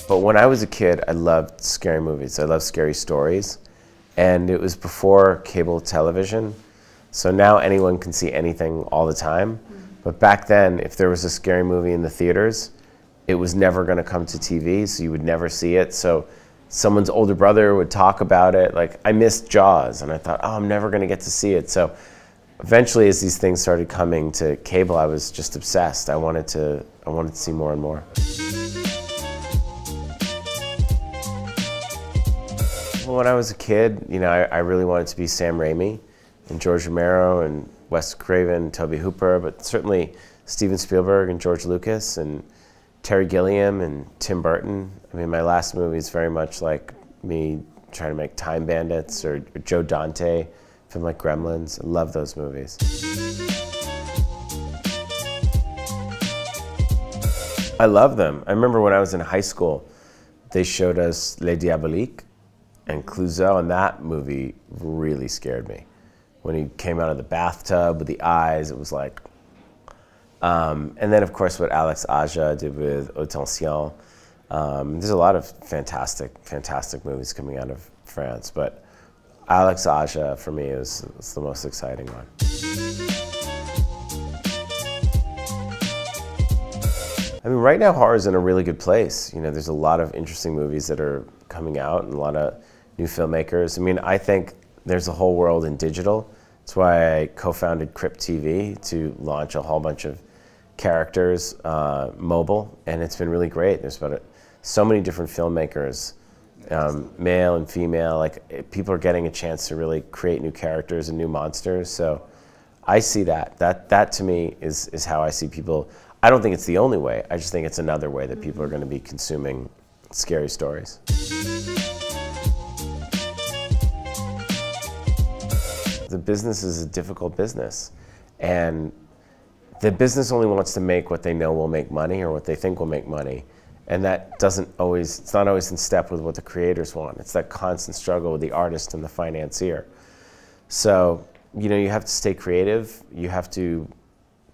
But when I was a kid, I loved scary movies. I loved scary stories. And it was before cable television. So now anyone can see anything all the time. But back then, if there was a scary movie in the theaters, it was never going to come to TV, so you would never see it. So someone's older brother would talk about it. Like, I missed Jaws, and I thought, oh, I'm never going to get to see it. So eventually, as these things started coming to cable, I was just obsessed. I wanted to see more and more. Well, when I was a kid, you know, I really wanted to be Sam Raimi and George Romero and Wes Craven, Tobe Hooper, but certainly Steven Spielberg and George Lucas and Terry Gilliam and Tim Burton. I mean, my last movie is very much like me trying to make Time Bandits or Joe Dante, film like Gremlins. I love those movies. I love them. I remember when I was in high school, they showed us Les Diaboliques and Clouseau, and that movie really scared me. When he came out of the bathtub with the eyes, it was like... and then, of course, what Alex Aja did with Attention. There's a lot of fantastic movies coming out of France, but Alex Aja, for me, is the most exciting one. I mean, right now, horror is in a really good place. You know, there's a lot of interesting movies that are coming out and a lot of new filmmakers. I mean, I think there's a whole world in digital. That's why I co-founded Crypt TV to launch a whole bunch of characters mobile, and it's been really great. There's so many different filmmakers, male and female. Like, people are getting a chance to really create new characters and new monsters. So I see that. That to me is how I see people. I don't think it's the only way. I just think it's another way that people are going to be consuming scary stories. The business is a difficult business, and the business only wants to make what they know will make money or what they think will make money, and that doesn't always, it's not always in step with what the creators want. It's that constant struggle with the artist and the financier. So, you know, you have to stay creative. You have to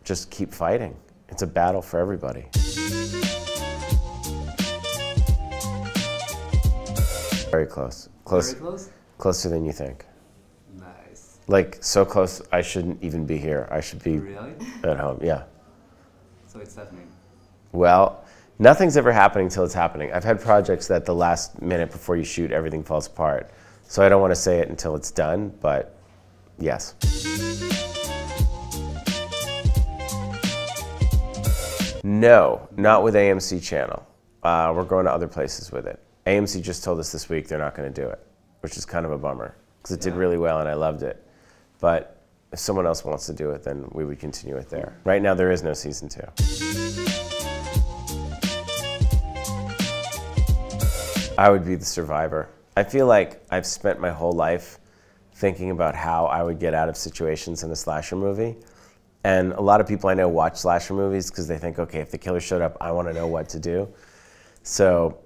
just keep fighting. It's a battle for everybody. Very close. Very close? Closer than you think. Nice. Like, so close, I shouldn't even be here. I should be really? At home, yeah. So it's happening? Well, nothing's ever happening until it's happening. I've had projects that the last minute before you shoot, everything falls apart. So I don't want to say it until it's done, but yes. No, not with AMC channel. We're going to other places with it. AMC just told us this week they're not going to do it, which is kind of a bummer, because it did really well and I loved it. But if someone else wants to do it, then we would continue it there. Right now, there is no season 2. I would be the survivor. I feel like I've spent my whole life thinking about how I would get out of situations in a slasher movie. And a lot of people I know watch slasher movies because they think, okay, if the killer showed up, I want to know what to do. So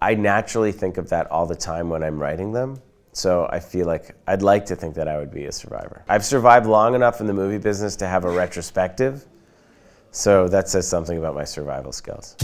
I naturally think of that all the time when I'm writing them. So I feel like I'd like to think that I would be a survivor. I've survived long enough in the movie business to have a retrospective. So that says something about my survival skills.